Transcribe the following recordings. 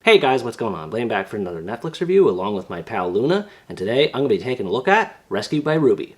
Hey guys, what's going on? Blaine back for another Netflix review along with my pal Luna, and today I'm going to be taking a look at Rescued by Ruby.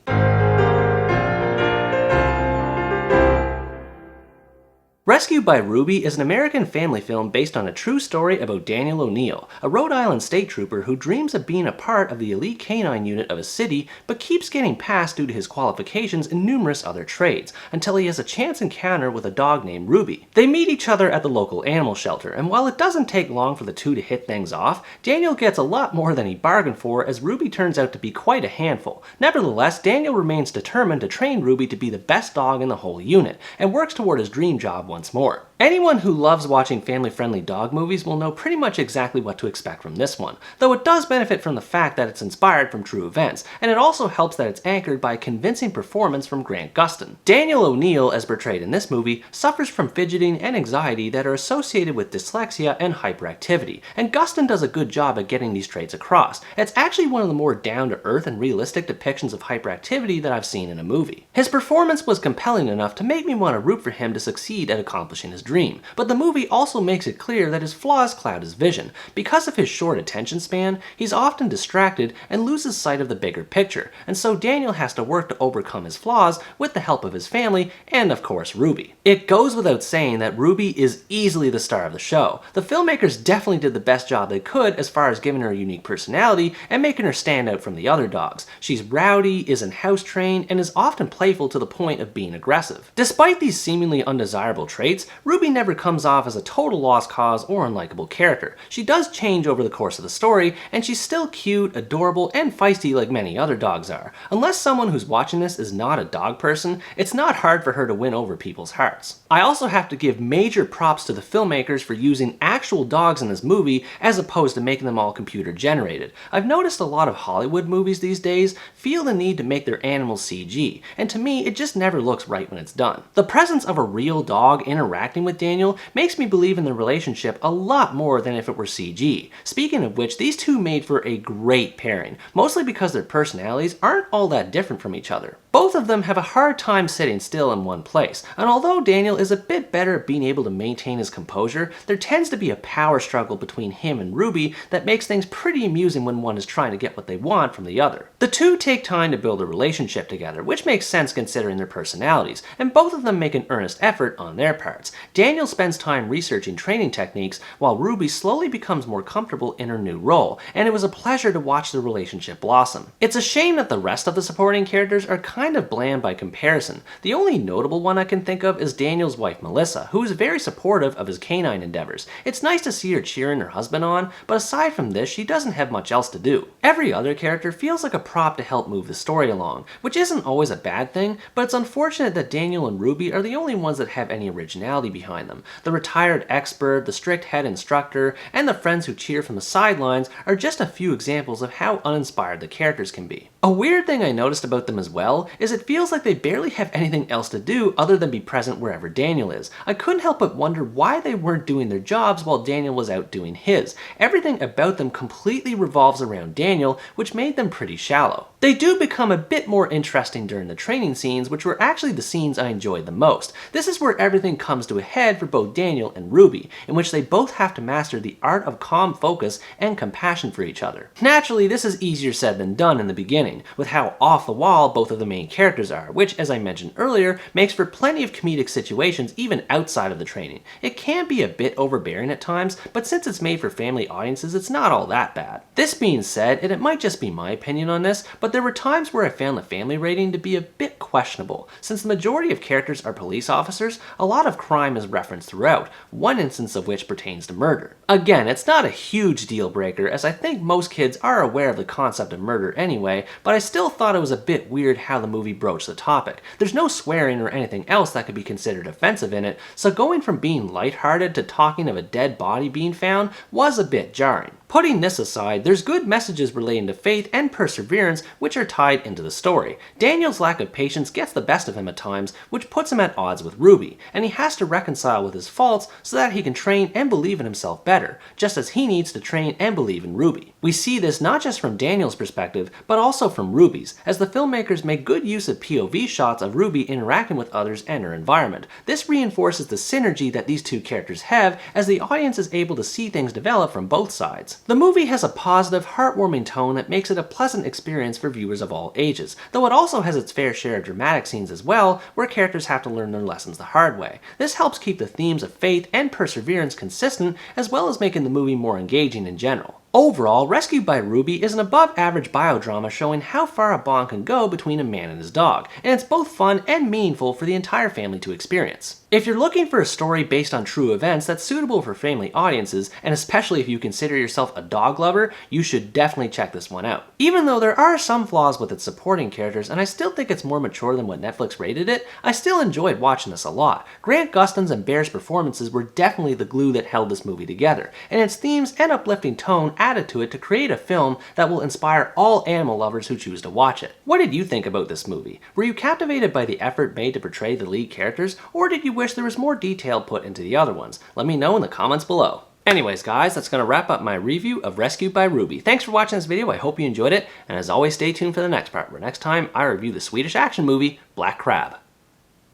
Rescued by Ruby is an American family film based on a true story about Daniel O'Neill, a Rhode Island state trooper who dreams of being a part of the elite canine unit of a city but keeps getting passed due to his qualifications in numerous other trades, until he has a chance encounter with a dog named Ruby. They meet each other at the local animal shelter, and while it doesn't take long for the two to hit things off, Daniel gets a lot more than he bargained for as Ruby turns out to be quite a handful. Nevertheless, Daniel remains determined to train Ruby to be the best dog in the whole unit, and works toward his dream job once more. Anyone who loves watching family-friendly dog movies will know pretty much exactly what to expect from this one, though it does benefit from the fact that it's inspired from true events, and it also helps that it's anchored by a convincing performance from Grant Gustin. Daniel O'Neill, as portrayed in this movie, suffers from fidgeting and anxiety that are associated with dyslexia and hyperactivity, and Gustin does a good job at getting these traits across. It's actually one of the more down-to-earth and realistic depictions of hyperactivity that I've seen in a movie. His performance was compelling enough to make me want to root for him to succeed at accomplishing his dream, but the movie also makes it clear that his flaws cloud his vision. Because of his short attention span, he's often distracted and loses sight of the bigger picture, and so Daniel has to work to overcome his flaws with the help of his family and, of course, Ruby. It goes without saying that Ruby is easily the star of the show. The filmmakers definitely did the best job they could as far as giving her a unique personality and making her stand out from the other dogs. She's rowdy, isn't house-trained, and is often playful to the point of being aggressive. Despite these seemingly undesirable traits, Ruby never comes off as a total lost cause or unlikable character. She does change over the course of the story, and she's still cute, adorable, and feisty like many other dogs are. Unless someone who's watching this is not a dog person, it's not hard for her to win over people's hearts. I also have to give major props to the filmmakers for using actual dogs in this movie as opposed to making them all computer generated. I've noticed a lot of Hollywood movies these days feel the need to make their animals CG, and to me it just never looks right when it's done. The presence of a real dog interacting with Daniel makes me believe in their relationship a lot more than if it were CG. Speaking of which, these two made for a great pairing, mostly because their personalities aren't all that different from each other. Both of them have a hard time sitting still in one place, and although Daniel is a bit better at being able to maintain his composure, there tends to be a power struggle between him and Ruby that makes things pretty amusing when one is trying to get what they want from the other. The two take time to build a relationship together, which makes sense considering their personalities, and both of them make an earnest effort on their parts. Daniel spends time researching training techniques, while Ruby slowly becomes more comfortable in her new role, and it was a pleasure to watch the relationship blossom. It's a shame that the rest of the supporting characters are kind of bland by comparison. The only notable one I can think of is Daniel's wife Melissa, who is very supportive of his canine endeavors. It's nice to see her cheering her husband on, but aside from this, she doesn't have much else to do. Every other character feels like a prop to help move the story along, which isn't always a bad thing, but it's unfortunate that Daniel and Ruby are the only ones that have any originality behind them. The retired expert, the strict head instructor, and the friends who cheer from the sidelines are just a few examples of how uninspired the characters can be. A weird thing I noticed about them as well is it feels like they barely have anything else to do other than be present wherever Daniel is. I couldn't help but wonder why they weren't doing their jobs while Daniel was out doing his. Everything about them completely revolves around Daniel, which made them pretty shallow. They do become a bit more interesting during the training scenes, which were actually the scenes I enjoyed the most. This is where everything comes to a head for both Daniel and Ruby, in which they both have to master the art of calm focus and compassion for each other. Naturally, this is easier said than done in the beginning, with how off the wall both of the main characters are, which, as I mentioned earlier, makes for plenty of comedic situations even outside of the training. It can be a bit overbearing at times, but since it's made for family audiences, it's not all that bad. This being said, and it might just be my opinion on this, but there were times where I found the family rating to be a bit questionable. Since the majority of characters are police officers, a lot of crime is referenced throughout, one instance of which pertains to murder. Again, it's not a huge deal breaker, as I think most kids are aware of the concept of murder anyway, but I still thought it was a bit weird how the movie broached the topic. There's no swearing or anything else that could be considered offensive in it, so going from being lighthearted to talking of a dead body being found was a bit jarring. Putting this aside, there's good messages relating to faith and perseverance which are tied into the story. Daniel's lack of patience gets the best of him at times, which puts him at odds with Ruby, and he has to reconcile with his faults so that he can train and believe in himself better, just as he needs to train and believe in Ruby. We see this not just from Daniel's perspective, but also from Ruby's, as the filmmakers make good use of POV shots of Ruby interacting with others and her environment. This reinforces the synergy that these two characters have, as the audience is able to see things develop from both sides. The movie has a positive, heartwarming tone that makes it a pleasant experience for viewers of all ages, though it also has its fair share of dramatic scenes as well, where characters have to learn their lessons the hard way. This helps keep the themes of faith and perseverance consistent, as well as making the movie more engaging in general. Overall, Rescued by Ruby is an above-average biodrama showing how far a bond can go between a man and his dog, and it's both fun and meaningful for the entire family to experience. If you're looking for a story based on true events that's suitable for family audiences, and especially if you consider yourself a dog lover, you should definitely check this one out. Even though there are some flaws with its supporting characters, and I still think it's more mature than what Netflix rated it, I still enjoyed watching this a lot. Grant Gustin's and Bear's performances were definitely the glue that held this movie together, and its themes and uplifting tone added to it to create a film that will inspire all animal lovers who choose to watch it. What did you think about this movie? Were you captivated by the effort made to portray the lead characters, or did you wish there was more detail put into the other ones? Let me know in the comments below. Anyways guys, that's going to wrap up my review of Rescued by Ruby. Thanks for watching this video, I hope you enjoyed it, and as always stay tuned for the next part, where next time I review the Swedish action movie, Black Crab.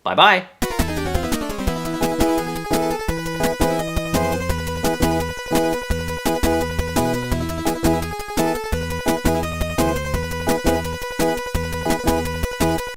Bye bye!